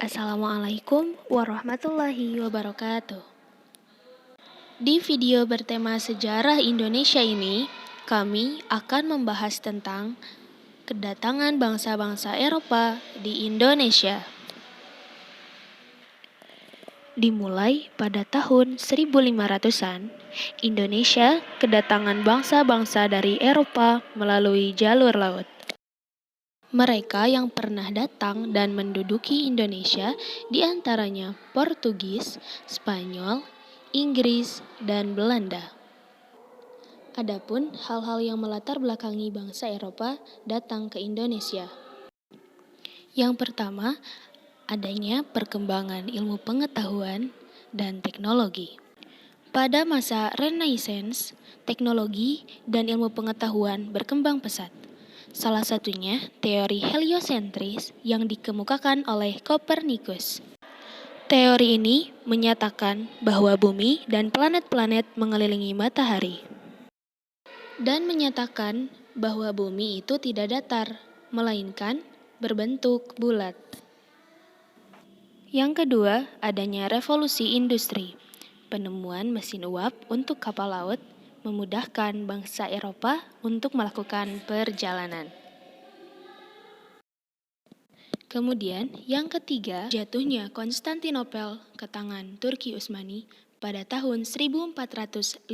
Assalamualaikum warahmatullahi wabarakatuh. Di video bertema sejarah Indonesia ini, kami akan membahas tentang kedatangan bangsa-bangsa Eropa di Indonesia. Dimulai pada tahun 1500-an, Indonesia kedatangan bangsa-bangsa dari Eropa melalui jalur laut. Mereka yang pernah datang dan menduduki Indonesia diantaranya Portugis, Spanyol, Inggris, dan Belanda. Adapun hal-hal yang melatar belakangi bangsa Eropa datang ke Indonesia. Yang pertama, adanya perkembangan ilmu pengetahuan dan teknologi. Pada masa Renaissance, teknologi dan ilmu pengetahuan berkembang pesat. Salah satunya teori heliosentris yang dikemukakan oleh Copernicus. Teori ini menyatakan bahwa bumi dan planet-planet mengelilingi matahari. Dan menyatakan bahwa bumi itu tidak datar, melainkan berbentuk bulat. Yang kedua, adanya revolusi industri. Penemuan mesin uap untuk kapal laut memudahkan bangsa Eropa untuk melakukan perjalanan. Kemudian, yang ketiga, jatuhnya Konstantinopel ke tangan Turki Utsmani pada tahun 1453.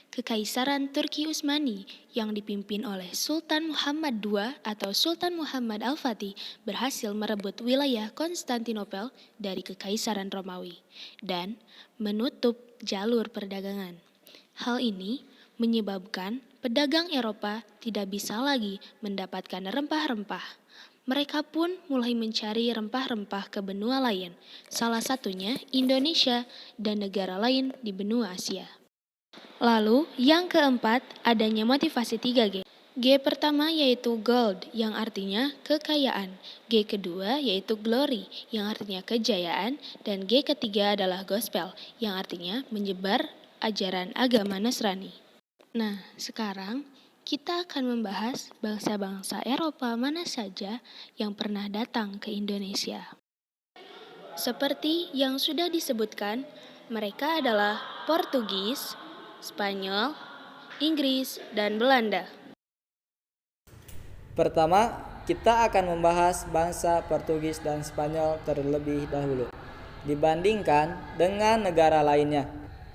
Kekaisaran Turki Utsmani yang dipimpin oleh Sultan Muhammad II atau Sultan Muhammad Al-Fatih berhasil merebut wilayah Konstantinopel dari Kekaisaran Romawi dan menutup jalur perdagangan. Hal ini menyebabkan pedagang Eropa tidak bisa lagi mendapatkan rempah-rempah. Mereka pun mulai mencari rempah-rempah ke benua lain, salah satunya Indonesia dan negara lain di benua Asia. Lalu, yang keempat, adanya motivasi 3G. G pertama yaitu gold, yang artinya kekayaan. G kedua yaitu glory, yang artinya kejayaan. Dan G ketiga adalah gospel, yang artinya menyebar ajaran agama Nasrani. Nah, sekarang kita akan membahas bangsa-bangsa Eropa mana saja yang pernah datang ke Indonesia. Seperti yang sudah disebutkan, mereka adalah Portugis, Spanyol, Inggris, dan Belanda. Pertama, kita akan membahas bangsa Portugis dan Spanyol terlebih dahulu. Dibandingkan dengan negara lainnya,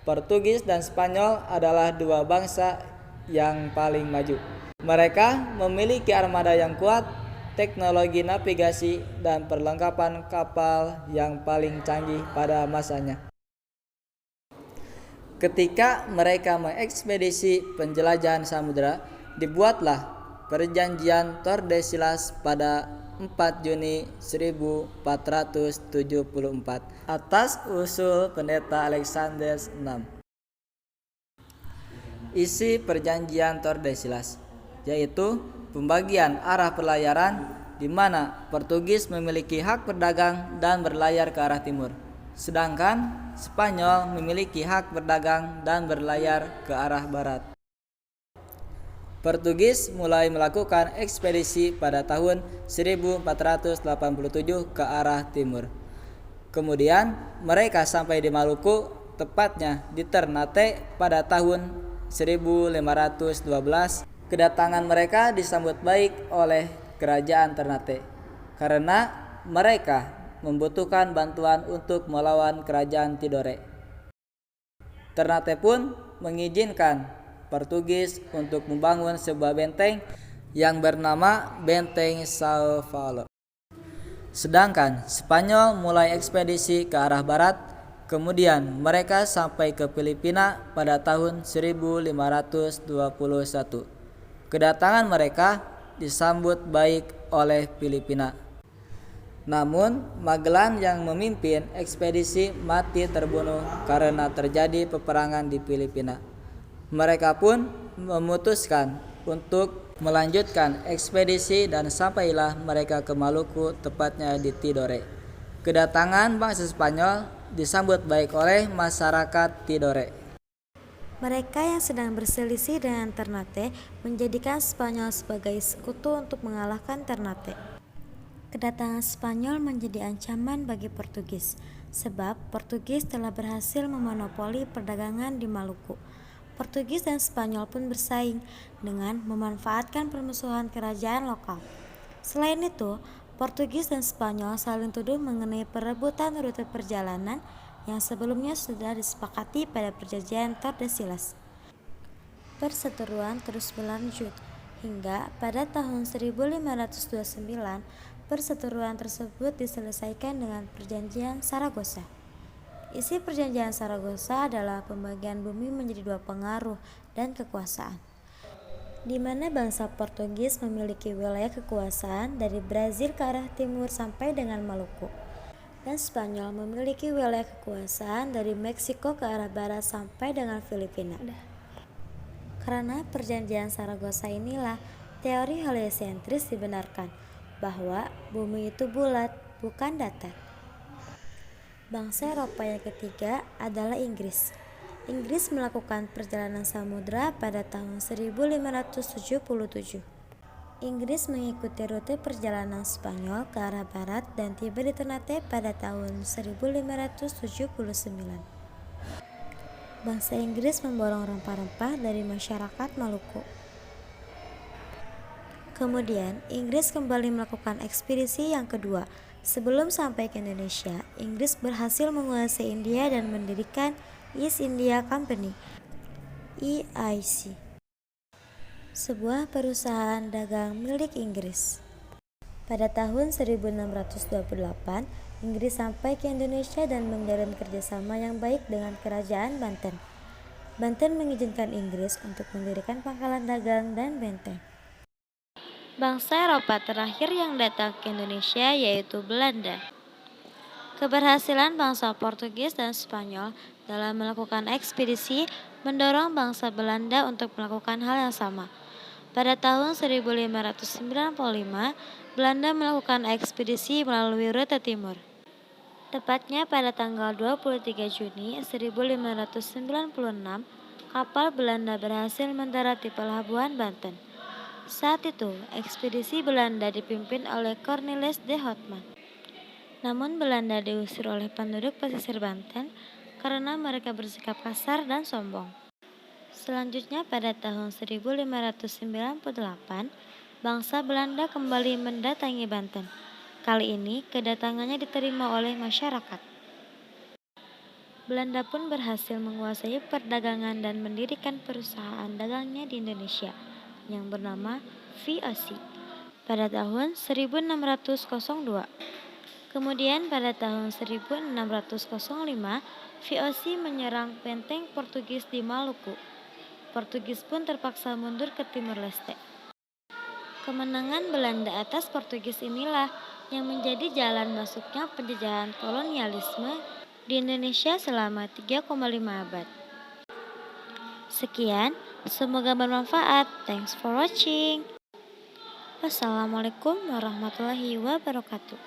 Portugis dan Spanyol adalah dua bangsa yang paling maju. Mereka memiliki armada yang kuat, teknologi navigasi, dan perlengkapan kapal yang paling canggih pada masanya. Ketika mereka mengekspedisi penjelajahan samudera, dibuatlah Perjanjian Tordesillas pada 4 Juni 1474 atas usul pendeta Alexander VI. Isi Perjanjian Tordesillas yaitu pembagian arah pelayaran di mana Portugis memiliki hak berdagang dan berlayar ke arah timur, sedangkan Spanyol memiliki hak berdagang dan berlayar ke arah barat. Portugis mulai melakukan ekspedisi pada tahun 1487 ke arah timur. Kemudian mereka sampai di Maluku, tepatnya di Ternate pada tahun 1512. Kedatangan mereka disambut baik oleh kerajaan Ternate karena mereka membutuhkan bantuan untuk melawan kerajaan Tidore. Ternate pun mengizinkan Portugis untuk membangun sebuah benteng yang bernama Benteng Sao Paulo. Sedangkan Spanyol mulai ekspedisi ke arah barat, kemudian mereka sampai ke Filipina pada tahun 1521. Kedatangan mereka disambut baik oleh Filipina. Namun, Magellan yang memimpin ekspedisi mati terbunuh karena terjadi peperangan di Filipina. Mereka pun memutuskan untuk melanjutkan ekspedisi dan sampailah mereka ke Maluku, tepatnya di Tidore. Kedatangan bangsa Spanyol disambut baik oleh masyarakat Tidore. Mereka yang sedang berselisih dengan Ternate menjadikan Spanyol sebagai sekutu untuk mengalahkan Ternate. Kedatangan Spanyol menjadi ancaman bagi Portugis, sebab Portugis telah berhasil memonopoli perdagangan di Maluku. Portugis dan Spanyol pun bersaing dengan memanfaatkan permusuhan kerajaan lokal. Selain itu, Portugis dan Spanyol saling tuduh mengenai perebutan rute perjalanan yang sebelumnya sudah disepakati pada perjanjian Tordesillas. Perseteruan terus berlanjut hingga pada tahun 1529 perseteruan tersebut diselesaikan dengan perjanjian Saragossa. Isi perjanjian Saragossa adalah pembagian bumi menjadi dua pengaruh dan kekuasaan, di mana bangsa Portugis memiliki wilayah kekuasaan dari Brazil ke arah timur sampai dengan Maluku, dan Spanyol memiliki wilayah kekuasaan dari Meksiko ke arah barat sampai dengan Filipina. Karena perjanjian Saragossa inilah teori heliosentris dibenarkan, bahwa bumi itu bulat, bukan datar. Bangsa Eropa yang ketiga adalah Inggris. Inggris melakukan perjalanan samudra pada tahun 1577. Inggris mengikuti rute perjalanan Spanyol ke arah barat dan tiba di Ternate pada tahun 1579. Bangsa Inggris memborong rempah-rempah dari masyarakat Maluku. Kemudian, Inggris kembali melakukan ekspedisi yang kedua. Sebelum sampai ke Indonesia, Inggris berhasil menguasai India dan mendirikan East India Company (EIC), sebuah perusahaan dagang milik Inggris. Pada tahun 1628, Inggris sampai ke Indonesia dan menjalin kerjasama yang baik dengan Kerajaan Banten. Banten mengizinkan Inggris untuk mendirikan pangkalan dagang dan benteng. Bangsa Eropa terakhir yang datang ke Indonesia yaitu Belanda. Keberhasilan bangsa Portugis dan Spanyol dalam melakukan ekspedisi mendorong bangsa Belanda untuk melakukan hal yang sama. Pada tahun 1595, Belanda melakukan ekspedisi melalui rute timur. Tepatnya pada tanggal 23 Juni 1596, kapal Belanda berhasil mendarat di pelabuhan Banten. Saat itu, ekspedisi Belanda dipimpin oleh Cornelis de Houtman. Namun Belanda diusir oleh penduduk pesisir Banten karena mereka bersikap kasar dan sombong. Selanjutnya pada tahun 1598, bangsa Belanda kembali mendatangi Banten. Kali ini kedatangannya diterima oleh masyarakat. Belanda pun berhasil menguasai perdagangan dan mendirikan perusahaan dagangnya di Indonesia yang bernama VOC pada tahun 1602. Kemudian pada tahun 1605, VOC menyerang benteng Portugis di Maluku. Portugis pun terpaksa mundur ke Timor Leste. Kemenangan Belanda atas Portugis inilah yang menjadi jalan masuknya penjajahan kolonialisme di Indonesia selama 3,5 abad. Sekian, semoga bermanfaat. Thanks for watching. Wassalamualaikum warahmatullahi wabarakatuh.